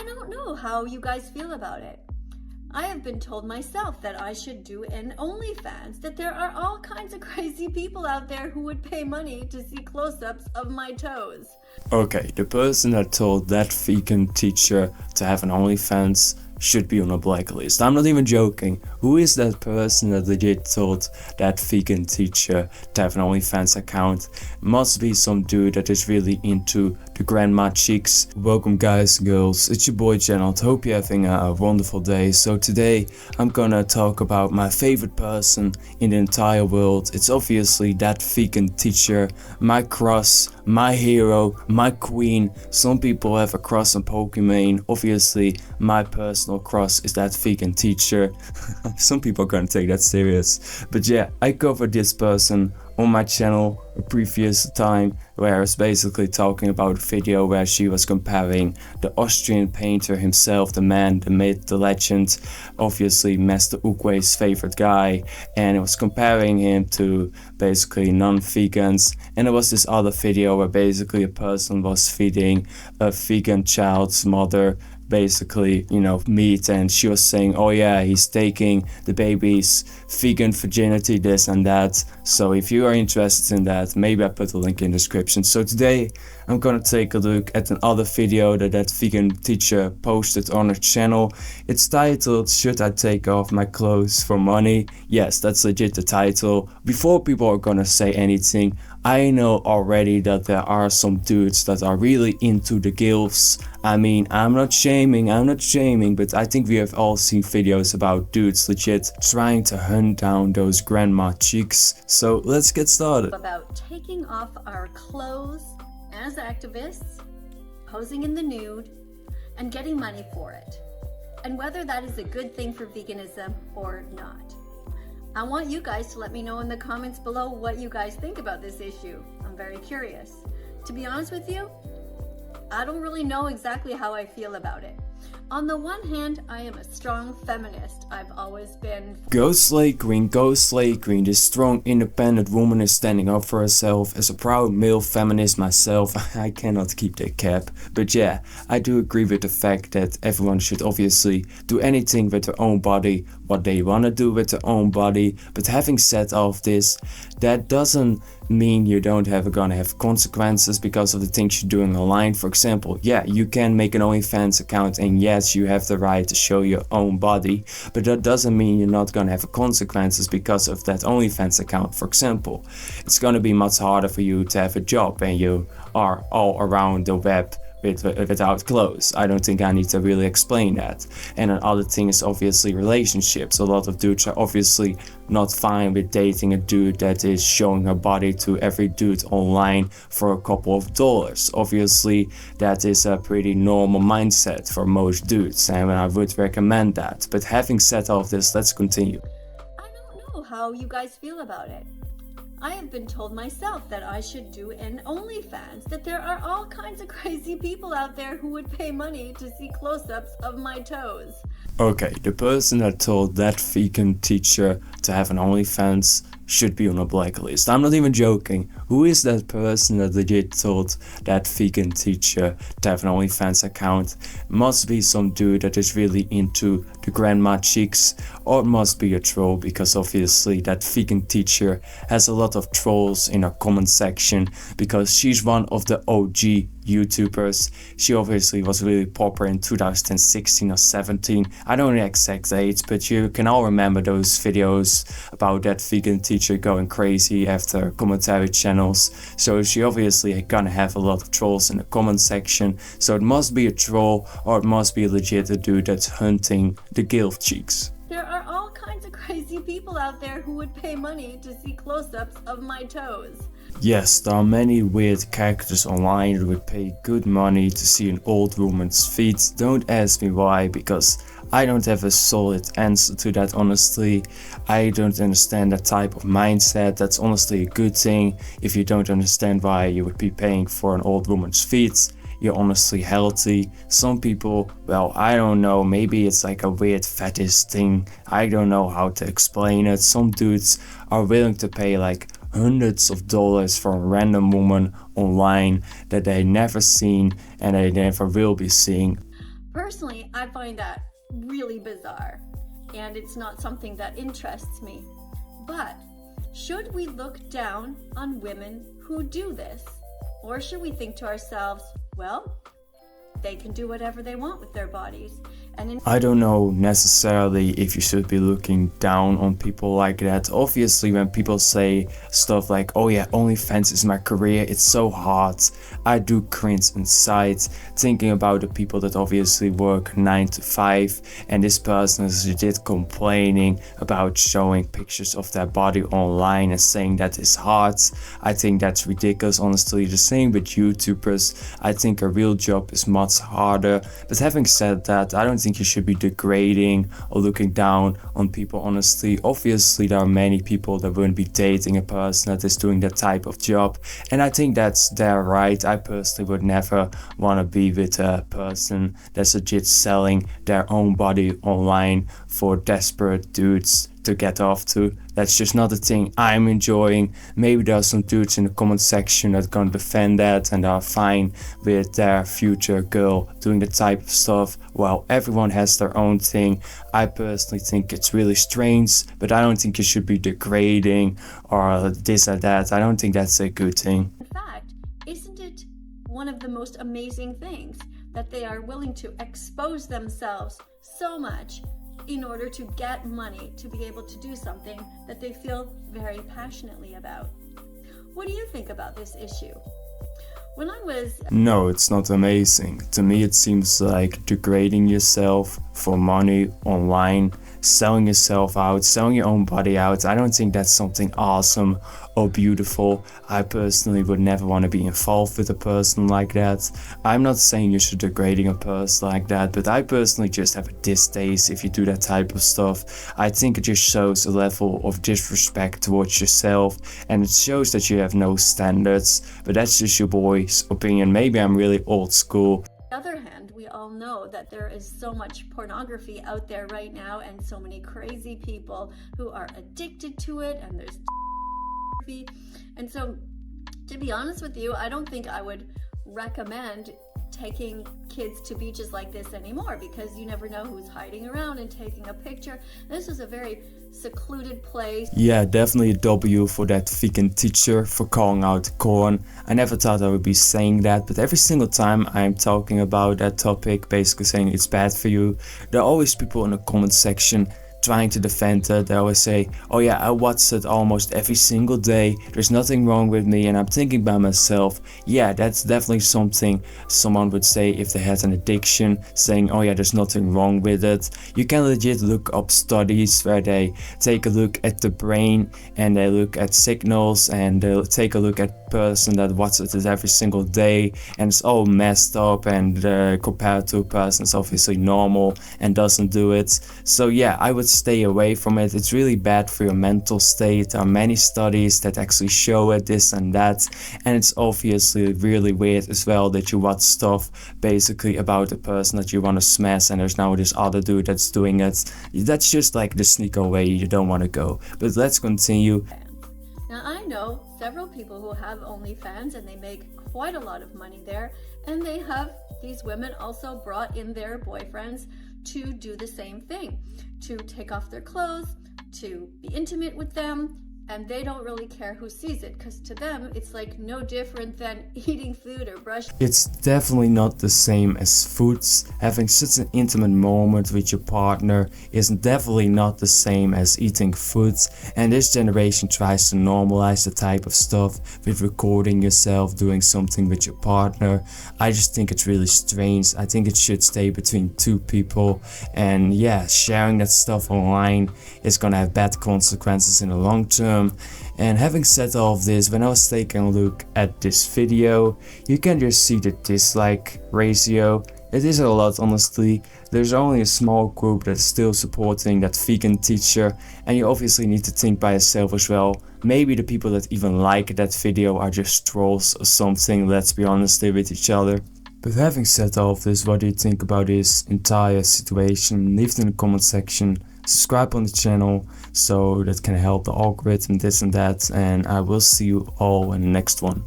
I don't know how you guys feel about it. I have been told myself that I should do an OnlyFans, that there are all kinds of crazy people out there who would pay money to see close-ups of my toes. Okay, the person that told that vegan teacher to have an OnlyFans should be on a blacklist. I'm not even joking. Who is that person that legit told that vegan teacher to have an OnlyFans account? Must be some dude that is really into the grandma chicks. Welcome guys and girls, it's your boy GenNot. Hope you're having a wonderful day. So today I'm gonna talk about my favorite person in the entire world. It's obviously that vegan teacher, my crush, my hero, my queen. Some people have a crush on Pokemon. Obviously my personal crush is that vegan teacher. Some people are gonna take that serious, but yeah, I covered this person on my channel a previous time, where I was basically talking about a video where she was comparing the Austrian painter himself, the man, the myth, the legend, obviously Master Oogway's favorite guy, and it was comparing him to basically non-vegans. And there was this other video where basically a person was feeding a vegan child's mother basically, meat, and she was saying, oh yeah, he's taking the baby's vegan virginity, this and that. So if you are interested in that, maybe I put a link in the description. So today I'm gonna take a look at another video that vegan teacher posted on her channel. It's titled, "Should I Take Off My Clothes for Money?" Yes, that's legit the title. Before people are gonna say anything, I know already that there are some dudes that are really into the gilfs. I mean, I'm not shaming, but I think we have all seen videos about dudes legit trying to hunt down those grandma chicks. So let's get started. About taking off our clothes as activists, posing in the nude, and getting money for it. And whether that is a good thing for veganism or not. I want you guys to let me know in the comments below what you guys think about this issue. I'm very curious. To be honest with you, I don't really know exactly how I feel about it. On the one hand, I am a strong feminist. I've always been... Go slay queen, go slay queen. This strong independent woman is standing up for herself. As a proud male feminist myself, I cannot keep that cap. But yeah, I do agree with the fact that everyone should obviously do anything with their own body, what they want to do with their own body. But having said all of this, that doesn't mean you don't gonna have consequences because of the things you're doing online. For example, yeah, you can make an OnlyFans account, and yes, you have the right to show your own body, but that doesn't mean you're not gonna have consequences because of that OnlyFans account. For example, it's gonna be much harder for you to have a job and you are all around the web without clothes. I don't think I need to really explain that. And another thing is obviously relationships. A lot of dudes are obviously not fine with dating a dude that is showing her body to every dude online for a couple of dollars. Obviously that is a pretty normal mindset for most dudes, and I would recommend that. But having said all of this, let's continue. I don't know how you guys feel about it. I have been told myself that I should do an OnlyFans, that there are all kinds of crazy people out there who would pay money to see close-ups of my toes. Okay, the person that told that vegan teacher to have an OnlyFans should be on a blacklist. I'm not even joking. Who is that person that legit told that vegan teacher to have an OnlyFans account? Must be some dude that is really into the grandma chicks, or it must be a troll, because obviously that vegan teacher has a lot of trolls in her comment section because she's one of the OG YouTubers. She obviously was really popular in 2016 or 17. I don't know the exact age, but you can all remember those videos about that vegan teacher going crazy after commentary channels. So she obviously gonna have a lot of trolls in the comment section. So it must be a troll, or it must be legit a dude that's hunting the gilf cheeks. There are all kinds of crazy people out there who would pay money to see close-ups of my toes. Yes, there are many weird characters online that would pay good money to see an old woman's feet. Don't ask me why, because I don't have a solid answer to that, honestly. I don't understand that type of mindset. That's honestly a good thing. If you don't understand why you would be paying for an old woman's feet, you're honestly healthy. Some people, well, I don't know, maybe it's like a weird fetish thing. I don't know how to explain it. Some dudes are willing to pay like hundreds of dollars for a random woman online that they never seen and they never will be seeing. Personally, I find that really bizarre, and it's not something that interests me. But should we look down on women who do this? Or should we think to ourselves, well, they can do whatever they want with their bodies? I don't know necessarily if you should be looking down on people like that. Obviously, when people say stuff like, oh yeah, OnlyFans is my career, it's so hard, I do cringe inside thinking about the people that obviously work 9 to 5, and this person is legit complaining about showing pictures of their body online and saying that is hard. I think that's ridiculous. Honestly, the same with YouTubers. I think a real job is much harder. But having said that, I don't think you should be degrading or looking down on people. Honestly, obviously there are many people that wouldn't be dating a person that is doing that type of job, and I think that's their right. I personally would never want to be with a person that's legit selling their own body online for desperate dudes to get off to. That's just not a thing I'm enjoying. Maybe there are some dudes in the comment section that gonna defend that and are fine with their future girl doing the type of stuff. Well, everyone has their own thing. I personally think it's really strange, but I don't think you should be degrading or this or that. I don't think that's a good thing. In fact, isn't it one of the most amazing things that they are willing to expose themselves so much in order to get money to be able to do something that they feel very passionately about? What do you think about this issue? When I was... No, it's not amazing. To me, it seems like degrading yourself for money online, selling yourself out, selling your own body out. I don't think that's something awesome or beautiful. I personally would never want to be involved with a person like that. I'm not saying you should degrading a person like that, but I personally just have a distaste if you do that type of stuff. I think it just shows a level of disrespect towards yourself, and it shows that you have no standards. But that's just your boy's opinion. Maybe I'm really old school. On the other hand, we all know that there is so much pornography out there right now, and so many crazy people who are addicted to it, and there's and so, to be honest with you, I don't think I would recommend taking kids to beaches like this anymore, because you never know who's hiding around and taking a picture. This is a very secluded place. Yeah, definitely a W for that vegan teacher for calling out corn. I never thought I would be saying that, but every single time I'm talking about that topic, basically saying it's bad for you, there are always people in the comment section trying to defend it. They always say, oh yeah, I watch it almost every single day, there's nothing wrong with me. And I'm thinking by myself, yeah, that's definitely something someone would say if they had an addiction, saying, oh yeah, there's nothing wrong with it. You can legit look up studies where they take a look at the brain and they look at signals, and they'll take a look at person that watches it every single day, and it's all messed up, and compared to a person that's obviously normal and doesn't do it. So yeah, I would stay away from it. It's really bad for your mental state. There are many studies that actually show it, this and that, and it's obviously really weird as well that you watch stuff basically about a person that you want to smash, and there's now this other dude that's doing it. That's just like the sneaker way you don't want to go. But let's continue. Now, I know several people who have OnlyFans, and they make quite a lot of money there, and they have these women also brought in their boyfriends to do the same thing, to take off their clothes, to be intimate with them, and they don't really care who sees it, because to them it's like no different than eating food or brushing. It's definitely not the same as foods. Having such an intimate moment with your partner is definitely not the same as eating foods, and this generation tries to normalize the type of stuff with recording yourself doing something with your partner. I just think it's really strange. I think it should stay between two people, and yeah, sharing that stuff online is gonna have bad consequences in the long term. And having said all of this, when I was taking a look at this video, you can just see the dislike ratio. It is a lot, honestly. There's only a small group that's still supporting that vegan teacher, and you obviously need to think by yourself as well. Maybe the people that even like that video are just trolls or something, let's be honest with each other. But having said all of this, what do you think about this entire situation? Leave it in the comment section. Subscribe on the channel so that can help the algorithm, this and that, and I will see you all in the next one.